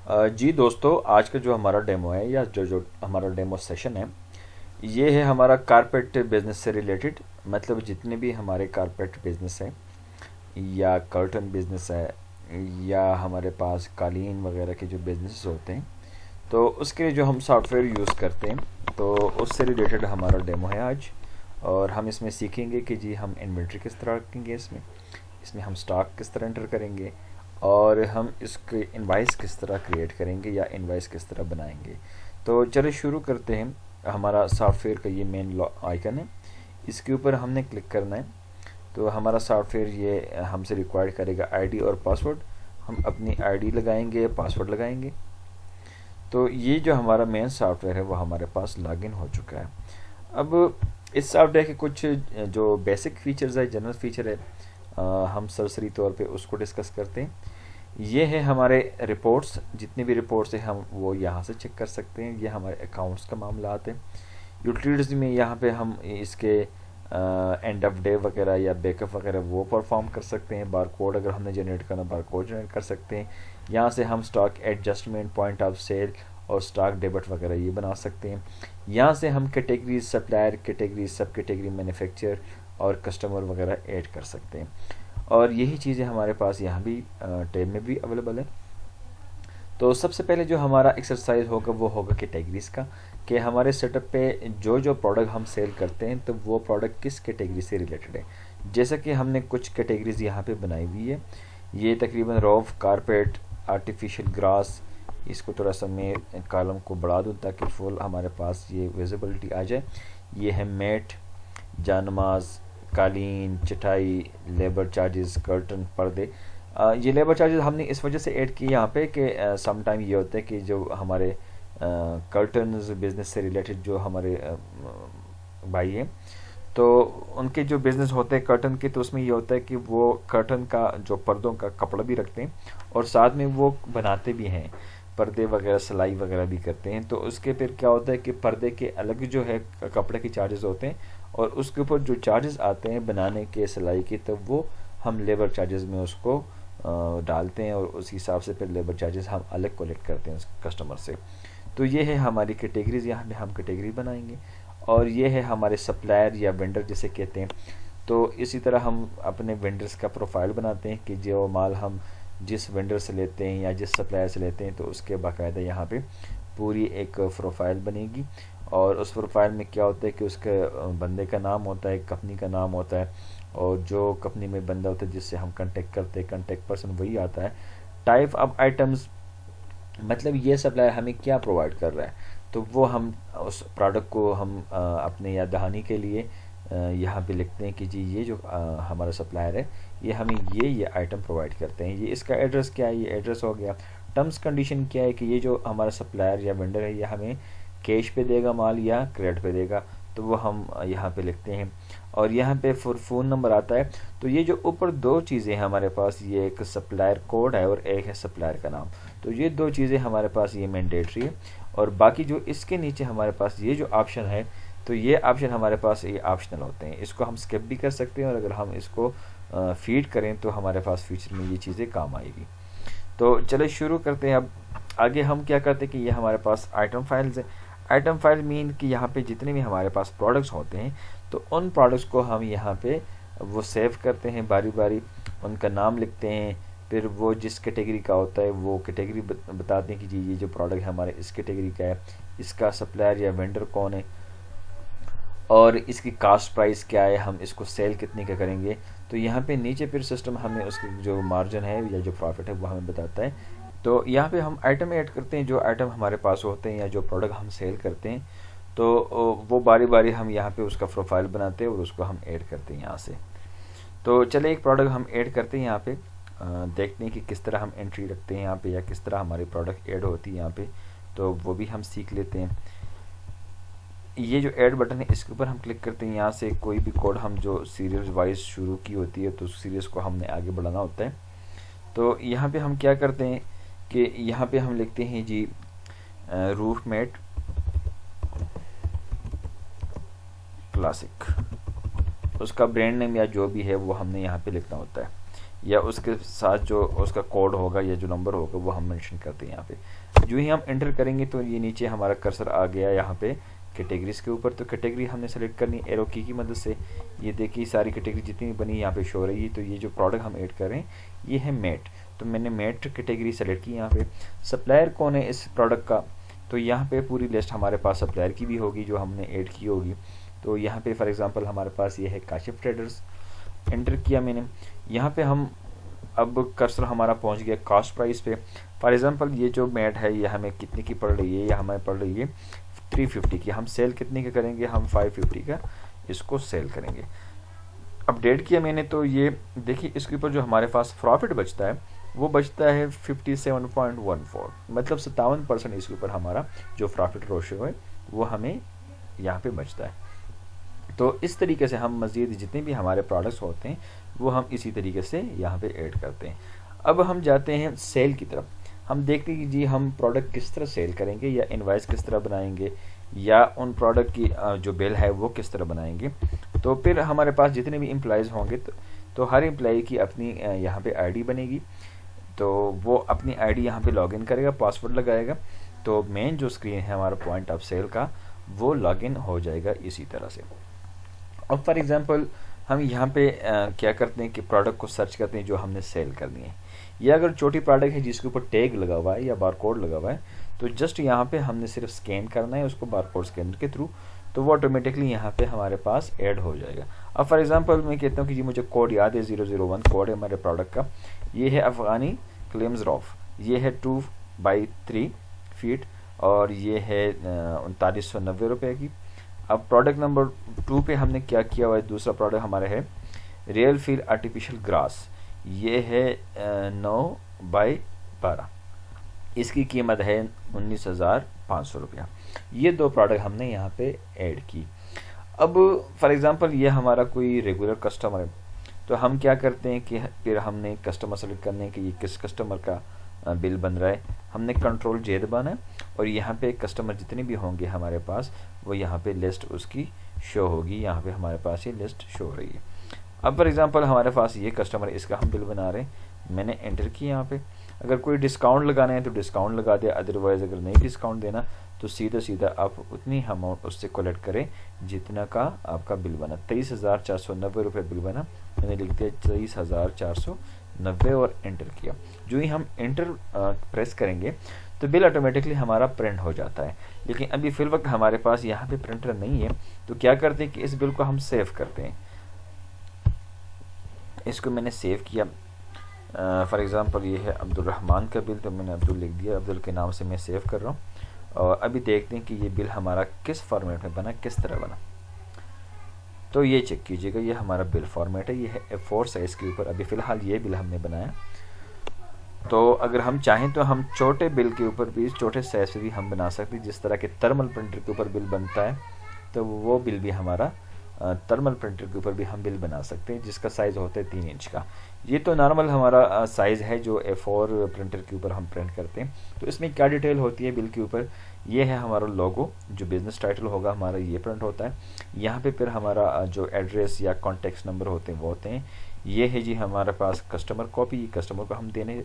जी दोस्तों, आज का जो हमारा डेमो है या जो जो हमारा डेमो सेशन है, ये है हमारा कारपेट बिजनेस से रिलेटेड। मतलब जितने भी हमारे कारपेट बिजनेस हैं या कर्टन बिजनेस है या हमारे पास कालीन वगैरह के जो बिजनेस होते हैं, तो उसके लिए जो हम सॉफ्टवेयर यूज़ करते हैं, तो उससे रिलेटेड हमारा डेमो है आज। और हम इसमें सीखेंगे कि जी हम इन्वेंट्री किस तरह रखेंगे, इसमें इसमें हम स्टॉक किस तरह एंटर करेंगे, और हम इसके इनवाइस किस तरह क्रिएट करेंगे या इनवाइस किस तरह बनाएंगे। तो चलिए शुरू करते हैं। हमारा सॉफ्टवेयर का ये मेन आइकन है, इसके ऊपर हमने क्लिक करना है। तो हमारा सॉफ्टवेयर ये हमसे रिक्वायर्ड करेगा आईडी और पासवर्ड। हम अपनी आईडी लगाएंगे, पासवर्ड लगाएंगे। तो ये जो हमारा मेन सॉफ्टवेयर है वो हमारे पास लॉगिन हो चुका है। अब इस सॉफ्टवेयर के कुछ जो बेसिक फीचर्स है, जनरल फीचर है, हम सरसरी तौर पे उसको डिस्कस करते हैं। ये है हमारे रिपोर्ट्स, जितनी भी रिपोर्ट्स हैं हम वो यहाँ से चेक कर सकते हैं। ये हमारे अकाउंट्स का मामला आते हैं। यूटिलिटीज़ में यहाँ पे हम इसके एंड ऑफ डे वगैरह या बैकअप वगैरह वो परफॉर्म कर सकते हैं। बार कोड अगर हमने जनरेट करना, बार कोड जनरेट कर सकते हैं। यहाँ से हम stock adjustment, point of sale और स्टॉक डेबिट वगैरह ये बना सकते हैं। यहाँ से हम categories, supplier category, sub category, manufacture और कस्टमर वगैरह ऐड कर सकते हैं। और यही चीज़ें हमारे पास यहाँ भी टैब में भी अवेलेबल है। तो सबसे पहले जो हमारा एक्सरसाइज होगा वो होगा कैटेगरीज का, कि हमारे सेटअप पे जो जो प्रोडक्ट हम सेल करते हैं तो वो प्रोडक्ट किस कैटेगरी से रिलेटेड है। जैसा कि हमने कुछ कैटेगरीज यहाँ पे बनाई हुई है। ये तकरीबन रॉफ, कारपेट, आर्टिफिशियल ग्रास। इसको थोड़ा सा मैं कॉलम को बढ़ा दूँ ताकि फुल हमारे पास ये विजिबिलिटी आ जाए। ये है मैट, जानमाज, कालीन, चटाई, लेबर चार्जेस, कर्टन, पर्दे। ये लेबर चार्जेस हमने इस वजह से ऐड किए यहाँ पे कि सम टाइम ये होता है कि जो हमारे कर्टन्स बिजनेस से रिलेटेड जो हमारे भाई हैं, तो उनके जो बिज़नेस होते हैं कर्टन के, तो उसमें ये होता है कि वो कर्टन का जो पर्दों का कपड़ा भी रखते हैं और साथ में वो बनाते भी हैं, पर्दे वगैरह सिलाई वगैरह भी करते हैं। तो उसके फिर क्या होता है कि पर्दे के अलग जो है कपड़े के चार्जेस होते हैं और उसके ऊपर जो चार्जेस आते हैं बनाने के, सिलाई के, तो वो हम लेबर चार्जेस में उसको डालते हैं और उस हिसाब से फिर लेबर चार्जेस हम अलग कलेक्ट करते हैं उस कस्टमर से। तो ये है हमारी कैटेगरीज, यहाँ पे हम कैटेगरी बनाएंगे। और ये है हमारे सप्लायर या वेंडर जिसे कहते हैं। तो इसी तरह हम अपने वेंडर्स का प्रोफाइल बनाते हैं कि जो माल हम जिस वेंडर से लेते हैं या जिस सप्लायर से लेते हैं तो उसके बाकायदा यहाँ पे पूरी एक प्रोफाइल बनेगी। और उस प्रोफाइल में क्या होता है कि उसके बंदे का नाम होता है, कंपनी का नाम होता है, और जो कंपनी में बंदा होता है जिससे हम कांटेक्ट करते हैं, कांटेक्ट पर्सन वही आता है। टाइप ऑफ आइटम्स, मतलब ये सप्लायर हमें क्या प्रोवाइड कर रहा है, तो वो हम उस प्रोडक्ट को हम अपने याद दहानी के लिए यहाँ पे लिखते हैं कि जी ये जो हमारा सप्लायर है ये हमें ये आइटम प्रोवाइड करते हैं। ये इसका एड्रेस क्या है, ये एड्रेस हो गया। टर्म्स कंडीशन क्या है कि ये जो हमारा सप्लायर या वेंडर है ये हमें कैश पे देगा माल या क्रेडिट पे देगा, तो वो हम यहाँ पे लिखते हैं। और यहाँ पे फ़ोन नंबर आता है। तो ये जो ऊपर दो चीज़ें हैं हमारे पास, ये एक सप्लायर कोड है और एक है सप्लायर का नाम। तो ये दो चीज़ें हमारे पास ये मैंडेटरी है। और बाकी जो इसके नीचे हमारे पास ये जो ऑप्शन है, तो ये ऑप्शन हमारे पास ये ऑप्शनल होते हैं, इसको हम स्किप भी कर सकते हैं और अगर हम इसको फीड करें तो हमारे पास फ्यूचर में ये चीज़ें काम आएगी। तो चलिए शुरू करते हैं। अब आगे हम क्या करते हैं कि ये हमारे पास आइटम फाइल्स है। आइटम फाइल मीन कि यहाँ पे जितने भी हमारे पास प्रोडक्ट्स होते हैं तो उन प्रोडक्ट्स को हम यहाँ पे वो सेव करते हैं, बारी बारी उनका नाम लिखते हैं। फिर वो जिस कैटेगरी का होता है वो कैटेगरी बताते हैं कि जी ये जो प्रोडक्ट है हमारे इस कैटेगरी का है, इसका सप्लायर या वेंडर कौन है और इसकी कास्ट प्राइस क्या है, हम इसको सेल कितने का करेंगे। तो यहाँ पे नीचे फिर सिस्टम हमें उसकी जो मार्जिन है या जो प्रॉफिट है वो हमें बताता है। तो यहाँ पे हम आइटम ऐड करते हैं, जो आइटम हमारे पास होते हैं या जो प्रोडक्ट हम सेल करते हैं, तो वो बारी बारी हम यहाँ पे उसका प्रोफाइल बनाते हैं और उसको हम ऐड करते हैं यहाँ से। तो चले एक प्रोडक्ट हम ऐड करते हैं यहाँ पे, देखते हैं कि किस तरह हम एंट्री रखते हैं यहाँ पे या किस तरह हमारी प्रोडक्ट ऐड होती है यहाँ पे, तो वो भी हम सीख लेते हैं। ये जो ऐड बटन है इसके ऊपर हम क्लिक करते हैं। यहाँ से कोई भी कोड हम जो सीरियल वाइज शुरू की होती है तो सीरीज़ को हमने आगे बढ़ाना होता है। तो यहाँ पे हम क्या करते हैं कि यहाँ पे हम लिखते हैं जी रूफ मैट क्लासिक, उसका ब्रांड नेम या जो भी है वो हमने यहाँ पे लिखना होता है। या उसके साथ जो उसका कोड होगा या जो नंबर होगा वो हम मेंशन करते हैं यहाँ पे। जो ही हम एंटर करेंगे तो ये नीचे हमारा कर्सर आ गया यहाँ पे कैटेगरीज के ऊपर। तो कैटेगरी हमने सेलेक्ट करनी एरो की मदद से। ये देखिए सारी कैटेगरी जितनी बनी यहाँ पे शो हो रही है। तो ये जो प्रोडक्ट हम ऐड कर रहे हैं ये है मेट, तो मैंने मेट कैटेगरी सेलेक्ट की यहाँ पे। सप्लायर कौन है इस प्रोडक्ट का, तो यहाँ पे पूरी लिस्ट हमारे पास सप्लायर की भी होगी जो हमने ऐड की होगी। तो यहाँ पे फॉर एग्जांपल हमारे पास ये है काशिफ ट्रेडर्स, एंटर किया मैंने। यहाँ पे हम अब कर्सर हमारा पहुँच गया कॉस्ट प्राइस पे। फॉर एग्जांपल ये जो मेट है ये हमें कितने की पड़ रही है, या हमें पड़ रही है 350 की। हम सेल कितने का करेंगे, हम 550 का इसको सेल करेंगे। अपडेट किया मैंने तो ये देखिए इसके ऊपर जो हमारे पास प्रॉफिट बचता है वो बचता है 57.14, मतलब 57% इसके ऊपर हमारा जो प्रॉफिट रेशियो है वो हमें यहाँ पे बचता है। तो इस तरीके से हम मज़ीद जितने भी हमारे प्रोडक्ट्स होते हैं वो हम इसी तरीके से यहाँ पे ऐड करते हैं। अब हम जाते हैं सेल की तरफ। हम देखते हैं कि जी हम प्रोडक्ट किस तरह सेल करेंगे, या इनवाइस किस तरह बनाएंगे, या उन प्रोडक्ट की जो बिल है वो किस तरह बनाएंगे। तो फिर हमारे पास जितने भी एम्प्लॉयज़ होंगे तो हर एम्प्लॉय की अपनी यहाँ पे आईडी बनेगी। तो वो अपनी आईडी यहाँ पे लॉगिन करेगा, पासवर्ड लगाएगा, तो मेन जो स्क्रीन है हमारा पॉइंट ऑफ सेल का वो लॉगिन हो जाएगा इसी तरह से। अब फॉर एग्जांपल हम यहाँ पे क्या करते हैं कि प्रोडक्ट को सर्च करते हैं जो हमने सेल करनी है। या अगर छोटी प्रोडक्ट है जिसके ऊपर टैग लगा हुआ है या बारकोड लगा हुआ है तो जस्ट यहाँ पे हमने सिर्फ स्कैन करना है उसको बारकोड स्कैनर के थ्रू, तो वो ऑटोमेटिकली यहाँ पे हमारे पास ऐड हो जाएगा। अब फॉर एग्जांपल मैं कहता हूँ कि जी मुझे कोड याद है 001 कोड है हमारे प्रोडक्ट का। ये है अफ़गानी क्लेम्स रॉफ, ये है 2x3 फीट और ये है 3990 रुपये की। अब प्रोडक्ट नंबर 2 पे हमने क्या किया हुआ है, दूसरा प्रोडक्ट हमारा है रियल फील आर्टिफिशियल ग्रास, ये है 9x12, इसकी कीमत है 19,500 रुपया। ये दो प्रोडक्ट हमने यहाँ पे ऐड की। अब फॉर एग्जांपल ये हमारा कोई रेगुलर कस्टमर है तो हम क्या करते हैं कि फिर हमने कस्टमर सेलेक्ट करने कि ये किस कस्टमर का बिल बन रहा है, हमने कंट्रोल जे दबाना है और यहाँ पे कस्टमर जितने भी होंगे हमारे पास वो यहाँ पे लिस्ट उसकी शो होगी। यहाँ पे हमारे पास ये लिस्ट शो हो रही है। अब फॉर एग्जांपल हमारे पास ये कस्टमर है, इसका हम बिल बना रहे हैं, मैंने एंटर किया यहाँ पे। अगर कोई डिस्काउंट लगाना है तो डिस्काउंट लगा दे, अदरवाइज़ अगर नहीं डिस्काउंट देना तो सीधा सीधा आप उतनी अमाउंट उससे कलेक्ट करें जितना का आपका बिल बना। 23,490 रुपये बिल बना, मैंने लिख दिया 23,490 और एंटर किया। जो ही हम एंटर प्रेस करेंगे तो बिल ऑटोमेटिकली हमारा प्रिंट हो जाता है। लेकिन अभी फिल वक्त हमारे पास यहाँ पे प्रिंटर नहीं है तो क्या करते हैं कि इस बिल को हम सेव करते हैं। इसको मैंने सेव किया। फॉर एग्ज़ाम्पल ये है अब्दुल रहमान का बिल, तो मैंने अब्दुल लिख दिया, अब्दुल के नाम से मैं सेव कर रहा हूँ। और अभी देखते हैं कि ये बिल हमारा किस फॉर्मेट में बना, किस तरह बना। तो ये चेक कीजिएगा, ये हमारा बिल फॉर्मेट है, ये है A4 साइज़ के ऊपर। अभी फ़िलहाल ये बिल हमने बनाया। तो अगर हम चाहें तो हम छोटे बिल के ऊपर भी, छोटे साइज़ से भी हम बना सकते हैं। जिस तरह के थर्मल प्रिंटर के ऊपर बिल बनता है तो वो बिल भी हमारा थर्मल प्रिंटर के ऊपर भी हम बिल बना सकते हैं जिसका साइज़ होता है 3 इंच का। ये तो नॉर्मल हमारा साइज़ है जो A4 प्रिंटर के ऊपर हम प्रिंट करते हैं। तो इसमें क्या डिटेल होती है बिल के ऊपर, ये है हमारा लोगो, जो बिज़नेस टाइटल होगा हमारा ये प्रिंट होता है। यहाँ पे फिर हमारा जो एड्रेस या कॉन्टेक्ट नंबर होते हैं वो होते हैं। ये है जी हमारे पास कस्टमर कॉपी, कस्टमर को हम देने,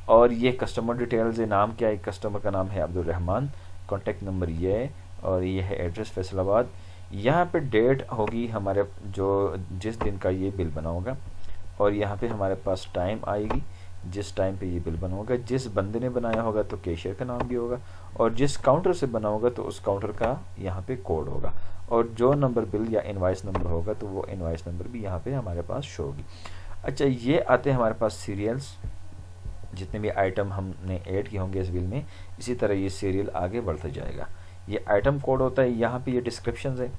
और ये कस्टमर डिटेल्स है, नाम क्या है, कस्टमर का नाम है अब्दुल रहमान, कॉन्टेक्ट नंबर ये है, और ये है एड्रेस फैसलाबाद। यहाँ पे डेट होगी हमारे जो जिस दिन का ये बिल बना होगा, और यहाँ पे हमारे पास टाइम आएगी जिस टाइम पे ये बिल बना होगा। जिस बंदे ने बनाया होगा तो कैशियर का नाम भी होगा, और जिस काउंटर से बना होगा तो उस काउंटर का यहाँ पे कोड होगा, और जो नंबर बिल या इनवाइस नंबर होगा तो वो इनवाइस नंबर भी यहाँ पे हमारे पास शो होगी। अच्छा, ये आते हैं हमारे पास सीरियल्स, जितने भी आइटम हमने ऐड किए होंगे इस बिल में, इसी तरह ये सीरियल आगे बढ़ता जाएगा। ये आइटम कोड होता है, यहाँ पे ये डिस्क्रिप्शन है,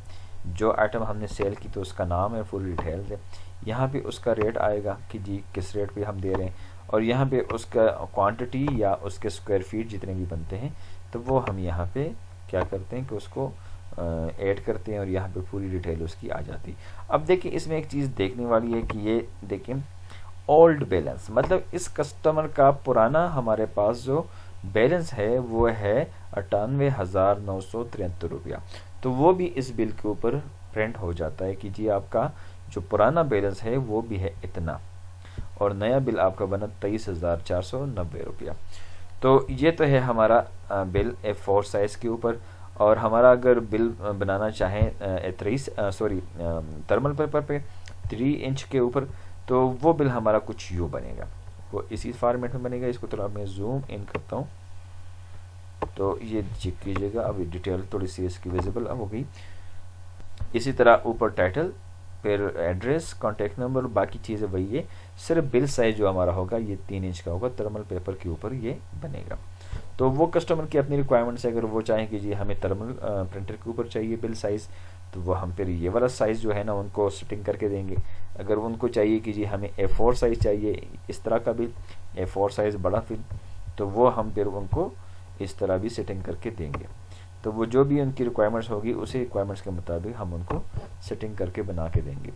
जो आइटम हमने सेल की तो उसका नाम है, फुल डिटेल्स है। यहाँ पे उसका रेट आएगा कि जी किस रेट पे हम दे रहे हैं, और यहाँ पे उसका क्वांटिटी या उसके स्क्वायर फीट जितने भी बनते हैं तो वो हम यहाँ पे क्या करते हैं कि उसको ऐड करते हैं, और यहाँ पे पूरी डिटेल उसकी आ जाती है। अब देखिए इसमें एक चीज़ देखने वाली है कि ये देखें ओल्ड बैलेंस, मतलब इस कस्टमर का पुराना हमारे पास जो बैलेंस है वो है 98,973 रुपया। तो वो भी इस बिल के ऊपर प्रिंट हो जाता है कि जी आपका जो पुराना बैलेंस है वो भी है इतना। और नया बिल आपका बना 23,490 रुपया। तो ये तो है हमारा बिल A4 साइज़ के ऊपर। और हमारा अगर बिल बनाना चाहें थर्मल पेपर पे 3 इंच के ऊपर, तो वो बिल हमारा कुछ यूँ बनेगा, वो इसी फॉर्मेट में बनेगा। इसको थोड़ा मैं जूम इन करता हूँ तो ये चेक कीजिएगा, अब डिटेल थोड़ी सी इसकी विजिबल अब हो गई। इसी तरह ऊपर टाइटल, फिर एड्रेस, कॉन्टैक्ट नंबर, बाकी चीज़ें वही है। सिर्फ बिल साइज जो हमारा होगा ये 3 इंच का होगा, थर्मल पेपर के ऊपर ये बनेगा। तो वो कस्टमर की अपनी रिक्वायरमेंट्स है, अगर वो चाहें कि जी हमें थर्मल प्रिंटर के ऊपर चाहिए बिल साइज़, तो वो हम फिर ये वाला साइज़ जो है ना उनको सेटिंग करके देंगे। अगर उनको चाहिए कि जी हमें A4 साइज़ चाहिए इस तरह का बिल, A4 साइज़ बड़ा बिल, तो वो हम फिर उनको इस तरह भी सेटिंग करके देंगे। तो वो जो भी उनकी रिक्वायरमेंट्स होगी उसी रिक्वायरमेंट्स के मुताबिक हम उनको सेटिंग करके बना के देंगे।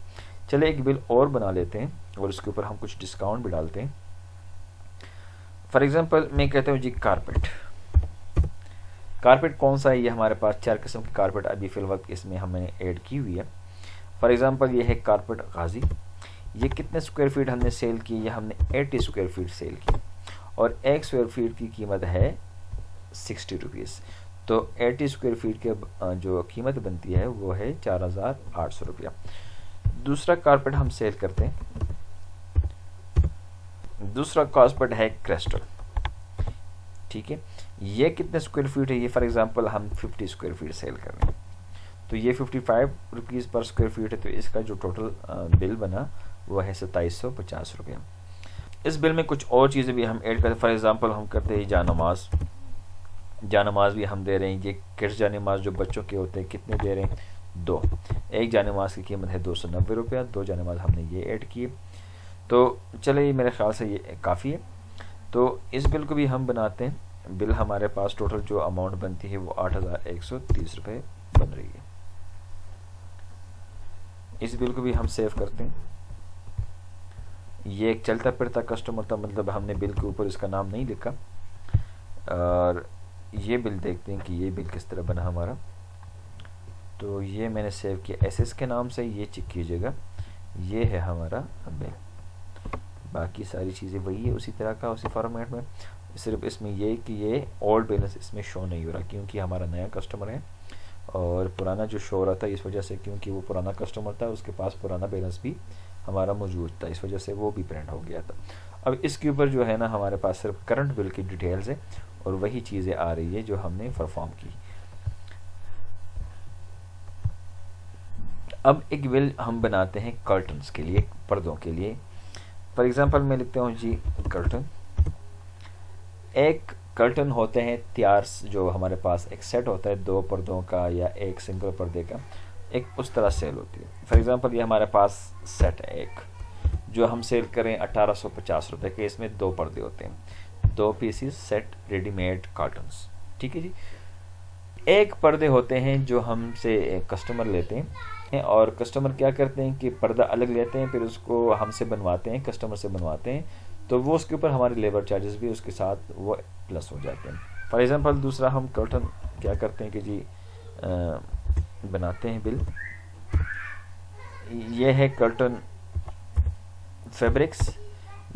चले एक बिल और बना लेते हैं और उसके ऊपर हम कुछ डिस्काउंट भी डालते हैं। फॉर एग्जांपल मैं कहता हूँ जी कारपेट। कारपेट कौन सा है, ये हमारे पास 4 किस्म की कारपेट अभी फ़िलहाल इसमें हमने ऐड की हुई है। फॉर एग्जांपल ये है कारपेट गाजी। ये कितने स्क्वायर फीट हमने सेल की, ये हमने 80 स्क्वायर फीट सेल की और 1 स्क्वायर फीट की कीमत है 60 रुपीज़। तो 80 स्क्वायर फीट के जो कीमत बनती है वो है 4,800 रुपया। दूसरा कारपेट हम सेल करते हैं, दूसरा कारपेट है क्रिस्टल। ठीक है, ये कितने स्क्वायर फीट है, ये फॉर एग्जांपल हम 50 स्क्वायर फीट सेल कर रहे हैं, तो ये 55 रुपीज़ पर स्क्वायर फीट है। तो इसका जो टोटल बिल बना वो है 2750 रुपया। इस बिल में कुछ और चीज़ें भी हम ऐड करते हैं। फॉर एग्जांपल हम करते हैं जानमाज, जानमाज भी हम दे रहे हैं। ये किड्स जानमाज जो बच्चों के होते हैं कितने दे रहे हैं, 2। एक जानमाज की कीमत है 290 रुपया, 2 जानमाज हमने ये ऐड किए। तो चले मेरे ख्याल से ये काफ़ी है। तो इस बिल को भी हम बनाते हैं। बिल हमारे पास टोटल जो अमाउंट बनती है वो 8,130 रुपये बन रही है। इस बिल को भी हम सेव करते हैं। ये एक चलता फिरता कस्टमर था, मतलब हमने बिल के ऊपर इसका नाम नहीं लिखा। और ये बिल देखते हैं कि ये बिल किस तरह बना हमारा। तो ये मैंने सेव किया SS के नाम से, ये चेक कीजिएगा, ये है हमारा बिल। बाकी सारी चीज़ें वही है उसी तरह का, उसी फॉर्मेट में। सिर्फ इसमें ये कि ये ओल्ड बैलेंस इसमें शो नहीं हो रहा क्योंकि हमारा नया कस्टमर है, और पुराना जो शो हो रहा था इस वजह से क्योंकि वो पुराना कस्टमर था, उसके पास पुराना बैलेंस भी हमारा मौजूद था, इस वजह से वो भी प्रिंट हो गया था। अब इसके ऊपर जो है ना हमारे पास सिर्फ करंट बिल की डिटेल्स है और वही चीज़ें आ रही है जो हमने परफॉर्म की। अब एक बिल हम बनाते हैं कर्टन्स के लिए, पर्दों के लिए। फॉर एग्जांपल मैं लिखता हूँ जी कर्टन। एक कर्टन होते हैं तैयार, जो हमारे पास एक सेट होता है 2 पर्दों का या एक सिंगल पर्दे का, एक उस तरह सेल होती है। फॉर एग्जांपल ये हमारे पास सेट है एक, जो हम सेल करें 1850 रुपये के। इसमें 2 पर्दे होते हैं, 2 पीसीस सेट रेडीमेड कर्टन्स। ठीक है जी। एक पर्दे होते हैं जो हमसे कस्टमर लेते हैं, और कस्टमर क्या करते हैं कि पर्दा अलग लेते हैं, फिर उसको हमसे बनवाते हैं, कस्टमर से बनवाते हैं, तो वो उसके ऊपर हमारे लेबर चार्जेस भी उसके साथ वो प्लस हो जाते हैं। फॉर एग्जांपल दूसरा हम कर्टन क्या करते हैं कि जी बनाते हैं बिल। ये है कर्टन फैब्रिक्स,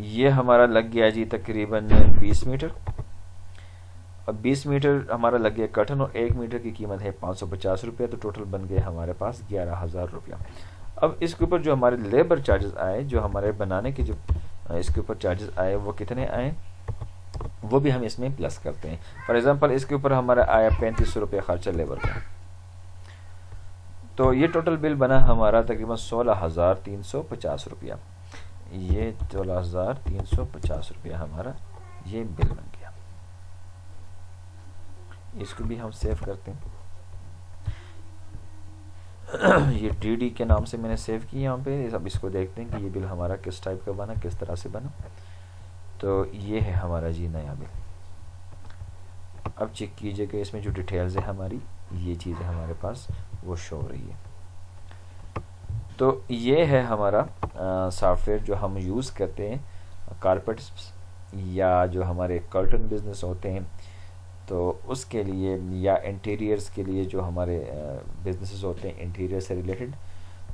ये हमारा लग गया जी तकरीबन 20 मीटर। अब 20 मीटर हमारा लग गया कर्टन और 1 मीटर की कीमत है 550 रुपये, तो टोटल बन गए हमारे पास 11,000 रुपया। अब इसके ऊपर जो हमारे लेबर चार्जेस आए, जो हमारे बनाने के जो इसके ऊपर चार्जेस आए वो कितने आए, वो भी हम इसमें प्लस करते हैं। फॉर एग्जांपल इसके ऊपर हमारा आया 3500 रुपये खर्चा लेबर का, तो ये टोटल बिल बना हमारा तकरीबन 16,350 रुपया। ये 16,350 रुपया हमारा ये बिल बन गया। इसको भी हम सेव करते हैं। ये DD के नाम से मैंने सेव किया यहाँ पे। अब इसको देखते हैं कि ये बिल हमारा किस टाइप का बना, किस तरह से बना। तो ये है हमारा जी नया बिल। अब चेक कीजिएगा इसमें जो डिटेल्स है हमारी, ये चीज़ें हमारे पास वो शो हो रही है। तो ये है हमारा सॉफ्टवेयर जो हम यूज़ करते हैं कारपेट्स या जो हमारे कर्टन बिजनेस होते हैं तो उसके लिए, या इंटीरियर्स के लिए जो हमारे बिजनेसेस होते हैं इंटीरियर से रिलेटेड।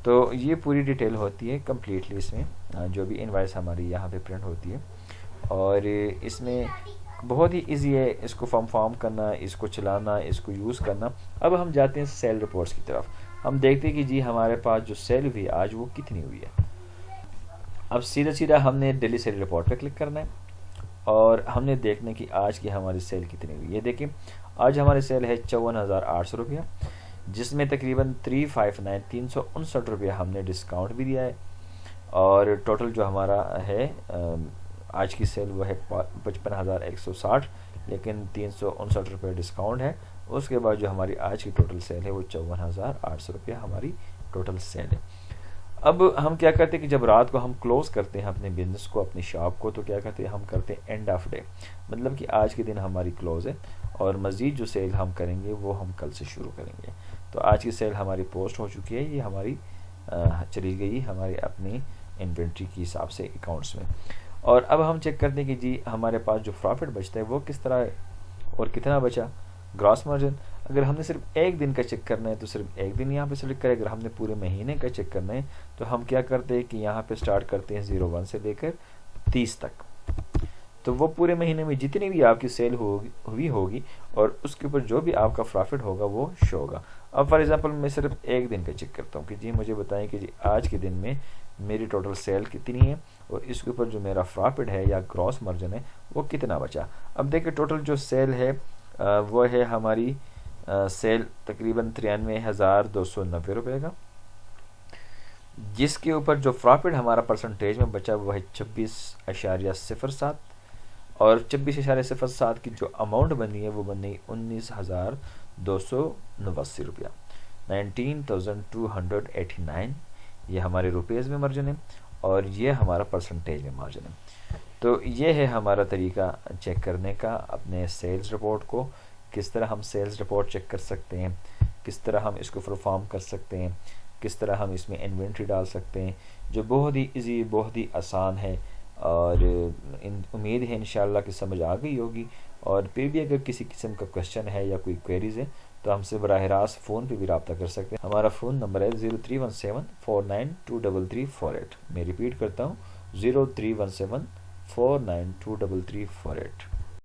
तो ये पूरी डिटेल होती है कम्प्लीटली इसमें, जो भी इनवाइस हमारी यहाँ पे प्रिंट होती है। और इसमें बहुत ही इजी है इसको फॉर्म करना, इसको चलाना, इसको यूज़ करना। अब हम जाते हैं सेल रिपोर्ट्स की तरफ। हम देखते हैं कि जी हमारे पास जो सेल हुई आज वो कितनी हुई है। अब सीधा सीधा हमने डेली सेल रिपोर्ट पर क्लिक करना है और हमने देखना है कि आज की हमारी सेल कितनी हुई है। देखिए आज हमारी सेल है 54,800 रुपया, जिसमें तकरीबन 359 रुपया हमने डिस्काउंट भी दिया है। और टोटल जो हमारा है आज की सेल वो है 55,160, लेकिन 359 रुपये डिस्काउंट है। उसके बाद जो हमारी आज की टोटल सेल है वो 54,800 रुपया हमारी टोटल सेल है। अब हम क्या करते हैं कि जब रात को हम क्लोज करते हैं अपने बिजनेस को, अपनी शॉप को, तो क्या करते हैं हम करते हैं एंड ऑफ डे, मतलब कि आज के दिन हमारी क्लोज है और मज़ीद जो सेल हम करेंगे वो हम कल से शुरू करेंगे। तो आज की सेल हमारी पोस्ट हो चुकी है, ये हमारी चली गई हमारी अपनी इन्वेंट्री के हिसाब से अकाउंट्स में। और अब हम चेक करते हैं कि जी हमारे पास जो प्रॉफिट बचता है वो किस तरह है और कितना बचा। ग्रॉस मार्जिन अगर हमने सिर्फ एक दिन का चेक करना है तो सिर्फ एक दिन यहाँ पे सेलेक्ट करें। अगर हमने पूरे महीने का चेक करना है तो हम क्या करते हैं कि यहाँ पे स्टार्ट करते हैं 01 से लेकर 30 तक। तो वो पूरे महीने में जितनी भी आपकी सेल हुई होगी और उसके ऊपर जो भी आपका प्रॉफिट होगा वो शो होगा। अब फॉर एग्जांपल मैं सिर्फ एक दिन का चेक करता हूँ कि जी मुझे बताएं कि जी आज के दिन में मेरी टोटल सेल कितनी है और इसके ऊपर जो मेरा प्रॉफिट है या ग्रॉस मार्जिन है वो कितना बचा। अब देखिए टोटल जो सेल है वो है हमारी सेल तकरीबन 93,290 रुपये का, जिसके ऊपर जो प्रॉफिट हमारा परसेंटेज में बचा वो है 26.07 और 26.07 की जो अमाउंट बनी है वो बनी 19,289 रुपया, 19,289। ये हमारे रुपीज़ में मार्जिन है और ये हमारा परसेंटेज में मार्जिन है। तो ये है हमारा तरीका चेक करने का अपने सेल्स रिपोर्ट को। किस तरह हम सेल्स रिपोर्ट चेक कर सकते हैं, किस तरह हम इसको परफॉर्म कर सकते हैं, किस तरह हम इसमें इन्वेंट्री डाल सकते हैं, जो बहुत ही इजी, बहुत ही आसान है। और उम्मीद है इंशाल्लाह कि समझ आ गई होगी। और फिर भी अगर किसी किस्म का क्वेश्चन है या कोई क्वेरीज है तो हमसे बराह रास्त फ़ोन पे भी रब्ता कर सकते हैं। हमारा फ़ोन नंबर है 0317492348। मैं रिपीट करता हूँ 0317492348।